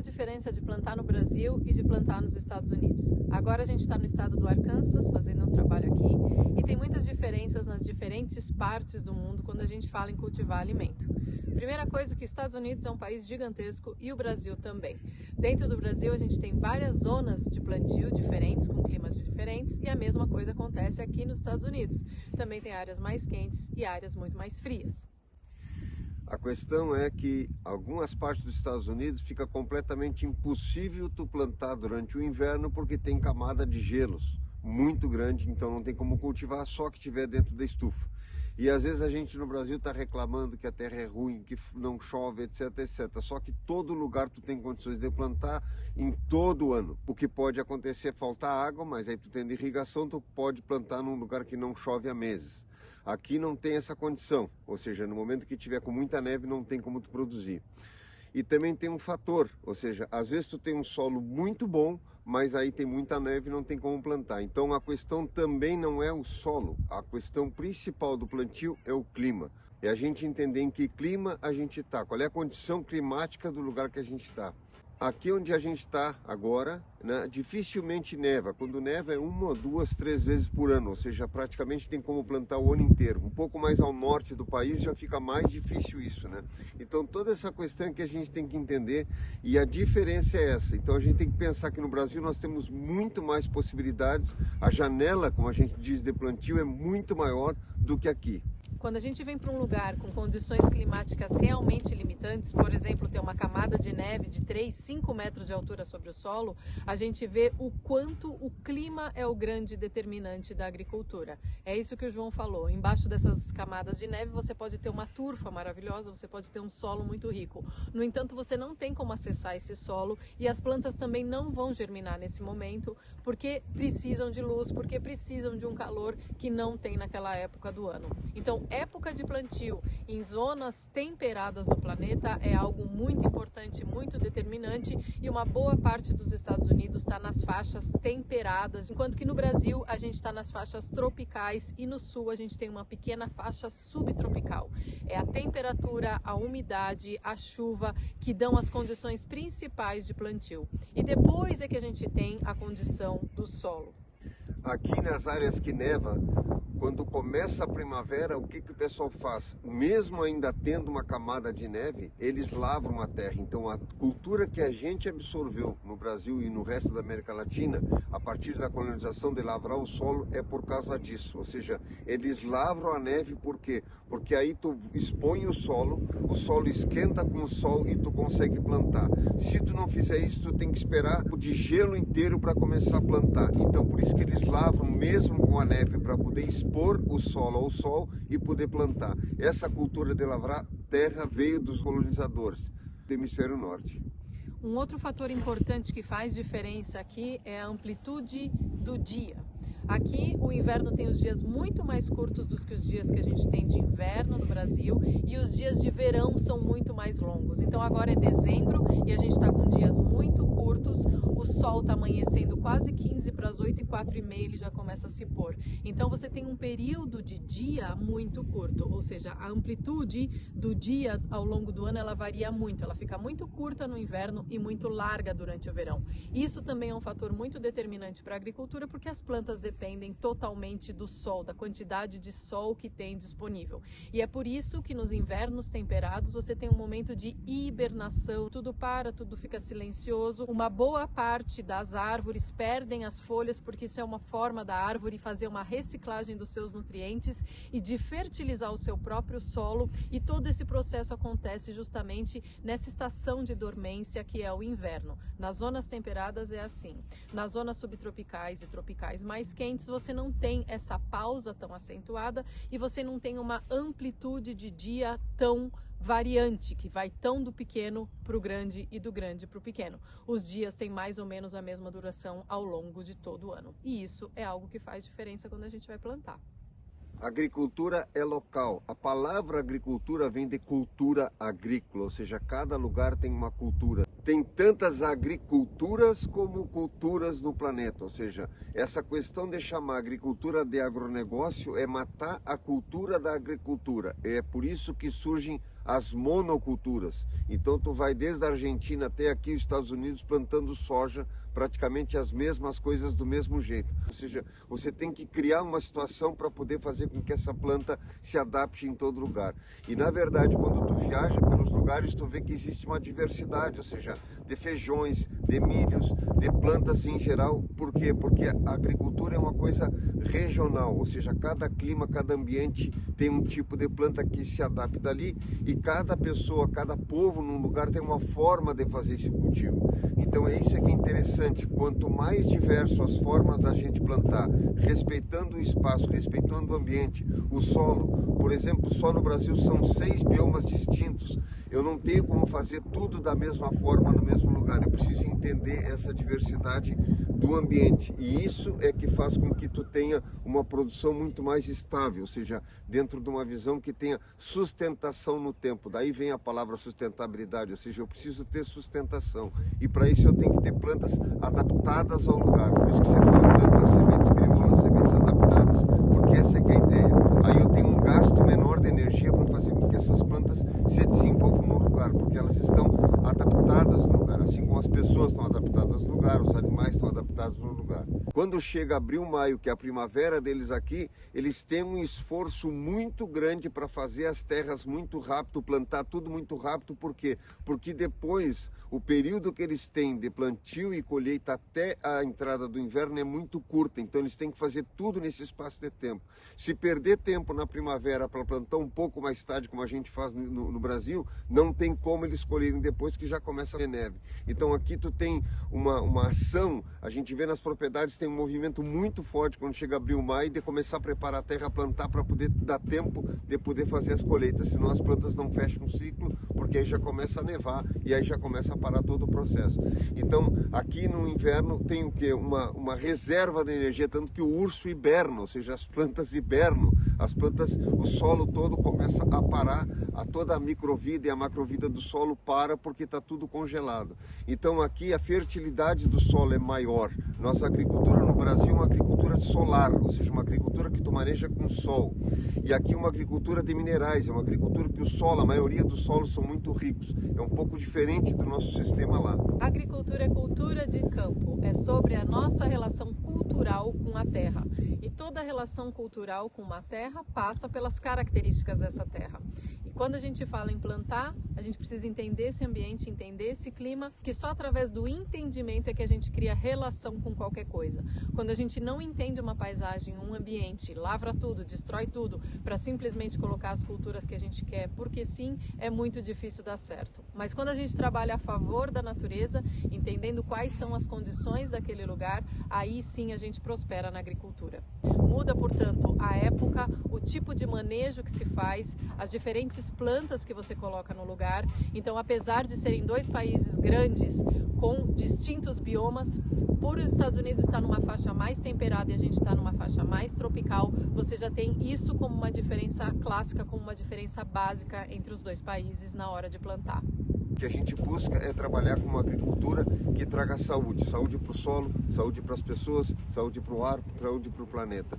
diferença de plantar no Brasil e de plantar nos Estados Unidos? Agora a gente está no estado do Arkansas, fazendo um trabalho aqui, e tem muitas diferenças nas diferentes partes do mundo quando a gente fala em cultivar alimento. Primeira coisa que os Estados Unidos é um país gigantesco e o Brasil também. Dentro do Brasil a gente tem várias zonas de plantio diferentes, com climas diferentes, e a mesma coisa acontece aqui nos Estados Unidos. Também tem áreas mais quentes e áreas muito mais frias. A questão é que algumas partes dos Estados Unidos fica completamente impossível tu plantar durante o inverno porque tem camada de gelos muito grande, então não tem como cultivar, só que tiver dentro da estufa. E às vezes a gente no Brasil está reclamando que a terra é ruim, que não chove, etc, etc. Só que todo lugar tu tem condições de plantar em todo ano. O que pode acontecer é faltar água, mas aí tu tendo irrigação, tu pode plantar num lugar que não chove há meses. Aqui não tem essa condição, ou seja, no momento que tiver com muita neve não tem como tu produzir. E também tem um fator, ou seja, às vezes tu tem um solo muito bom, mas aí tem muita neve e não tem como plantar. Então a questão também não é o solo, a questão principal do plantio é o clima. É a gente entender em que clima a gente está, qual é a condição climática do lugar que a gente está. Aqui onde a gente está agora, né, dificilmente neva. Quando neva é 1, 2, 3 vezes por ano, ou seja, praticamente tem como plantar o ano inteiro. Um pouco mais ao norte do país já fica mais difícil isso, né? Então toda essa questão é que a gente tem que entender e a diferença é essa. Então a gente tem que pensar que no Brasil nós temos muito mais possibilidades, a janela, como a gente diz, de plantio é muito maior do que aqui. Quando a gente vem para um lugar com condições climáticas realmente limitantes, por exemplo, ter uma camada de neve de 3, 5 metros de altura sobre o solo, a gente vê o quanto o clima é o grande determinante da agricultura. É isso que o João falou. Embaixo dessas camadas de neve você pode ter uma turfa maravilhosa, você pode ter um solo muito rico. No entanto, você não tem como acessar esse solo e as plantas também não vão germinar nesse momento porque precisam de luz, porque precisam de um calor que não tem naquela época do ano. Então, época de plantio em zonas temperadas do planeta é algo muito importante, muito determinante, e uma boa parte dos Estados Unidos está nas faixas temperadas, enquanto que no Brasil a gente está nas faixas tropicais e no sul a gente tem uma pequena faixa subtropical. É a temperatura, a umidade, a chuva que dão as condições principais de plantio. E depois é que a gente tem a condição do solo. Aqui nas áreas que neva, quando começa a primavera, o que o pessoal faz? Mesmo ainda tendo uma camada de neve, eles lavram a terra. Então a cultura que a gente absorveu no Brasil e no resto da América Latina, a partir da colonização de lavrar o solo, é por causa disso. Ou seja, eles lavram a neve por quê? Porque aí tu expõe o solo esquenta com o sol e tu consegue plantar. Se tu não fizer isso, tu tem que esperar o de gelo inteiro para começar a plantar. Então por isso que eles lavram mesmo com a neve, para poder expor o solo ao sol e poder plantar. Essa cultura de lavrar terra veio dos colonizadores do hemisfério norte. Um outro fator importante que faz diferença aqui é a amplitude do dia. Aqui o inverno tem os dias muito mais curtos do que os dias que a gente tem de inverno no Brasil, e os dias de verão são muito mais longos. Então agora é dezembro e a gente está com dias muito curtos, o sol está amanhecendo quase 15 para as 8 e 4 e meia ele já começa a se pôr. Então você tem um período de dia muito curto, ou seja, a amplitude do dia ao longo do ano ela varia muito, ela fica muito curta no inverno e muito larga durante o verão. Isso também é um fator muito determinante para a agricultura, porque as plantas dependem totalmente do sol, da quantidade de sol que tem disponível. E é por isso que nos invernos temperados você tem um momento de hibernação, tudo para, tudo fica silencioso, uma boa parte das árvores perdem as folhas, porque isso é uma forma da árvore fazer uma reciclagem dos seus nutrientes e de fertilizar o seu próprio solo, e todo esse processo acontece justamente nessa estação de dormência que é o inverno. Nas zonas temperadas é assim, nas zonas subtropicais e tropicais mais quentes você não tem essa pausa tão acentuada e você não tem uma amplitude de dia tão variante, que vai tão do pequeno para o grande e do grande para o pequeno. Os dias têm mais ou menos a mesma duração ao longo de todo o ano. E isso é algo que faz diferença quando a gente vai plantar. Agricultura é local. A palavra agricultura vem de cultura agrícola, ou seja, cada lugar tem uma cultura. Tem tantas agriculturas como culturas no planeta, ou seja, essa questão de chamar agricultura de agronegócio é matar a cultura da agricultura. É por isso que surgem as monoculturas. Então tu vai desde a Argentina até aqui os Estados Unidos plantando soja, praticamente as mesmas coisas do mesmo jeito. Ou seja, você tem que criar uma situação para poder fazer com que essa planta se adapte em todo lugar. E na verdade, quando tu viaja pelos lugares, tu vê que existe uma diversidade, ou seja, de feijões, de milhos, de plantas em geral. Por quê? Porque a agricultura é uma coisa regional, ou seja, cada clima, cada ambiente tem um tipo de planta que se adapta ali, e cada pessoa, cada povo num lugar tem uma forma de fazer esse cultivo. Então é isso que é interessante, quanto mais diverso as formas da gente plantar, respeitando o espaço, respeitando o ambiente, o solo. Por exemplo, só no Brasil são 6 biomas distintos. Eu não tenho como fazer tudo da mesma forma no mesmo lugar, eu preciso entender essa diversidade do ambiente, e isso é que faz com que tu tenha uma produção muito mais estável, ou seja, dentro de uma visão que tenha sustentação no tempo. Daí vem a palavra sustentabilidade, ou seja, eu preciso ter sustentação, e para isso eu tenho que ter plantas adaptadas ao lugar. Por isso que você fala tanto as sementes crioulas, sementes adaptadas, porque essa é que é a ideia. Aí eu tenho um gasto menor de energia para fazer com que essas plantas se desenvolvam no lugar, porque elas estão adaptadas no lugar, assim como as pessoas estão adaptadas no lugar, os animais estão adaptados no lugar. Quando chega abril, maio, que é a primavera deles aqui, eles têm um esforço muito grande para fazer as terras muito rápido, plantar tudo muito rápido. Por quê? Porque depois, o período que eles têm de plantio e colheita até a entrada do inverno é muito curto, então eles têm que fazer tudo nesse espaço de tempo. Se perder tempo na primavera para plantar um pouco mais tarde, como a gente faz no Brasil, não tem como eles colherem depois, que já começa a ter neve. Então aqui tu tem uma ação, a gente vê nas propriedades, tem um movimento muito forte quando chega abril, maio, de começar a preparar a terra, plantar, para poder dar tempo de poder fazer as colheitas, senão as plantas não fecham o ciclo, porque aí já começa a nevar e aí já começa a parar todo o processo. Então aqui no inverno tem o que? Uma reserva de energia, tanto que o urso hiberna, ou seja, as plantas hibernam, as plantas, o solo todo começa a parar, toda a microvida e a macrovida do solo para, porque está tudo congelado. Então aqui a fertilidade do solo é maior. Nossa agricultura no Brasil é uma agricultura solar, ou seja, uma agricultura que tu maneja com sol. E aqui uma agricultura de minerais, é uma agricultura que o solo, a maioria dos solos são muito ricos. É um pouco diferente do nosso sistema lá. Agricultura é cultura de campo, é sobre a nossa relação cultural com a terra. E toda relação cultural com uma terra passa pelas características dessa terra. E quando a gente fala em plantar, a gente precisa entender esse ambiente, entender esse clima, que só através do entendimento é que a gente cria relação com qualquer coisa. Quando a gente não entende uma paisagem, um ambiente, lavra tudo, destrói tudo, para simplesmente colocar as culturas que a gente quer, porque sim, é muito difícil dar certo. Mas quando a gente trabalha a favor da natureza, entendendo quais são as condições daquele lugar, aí sim a gente prospera na agricultura. Muda, portanto, a época, o tipo de manejo que se faz, as diferentes plantas que você coloca no lugar. Então, apesar de serem dois países grandes, com distintos biomas, por os Estados Unidos estar numa faixa mais temperada e a gente está numa faixa mais tropical, você já tem isso como uma diferença clássica, como uma diferença básica entre os dois países na hora de plantar. O que a gente busca é trabalhar com uma agricultura que traga saúde, saúde para o solo, saúde para as pessoas, saúde para o ar, saúde para o planeta.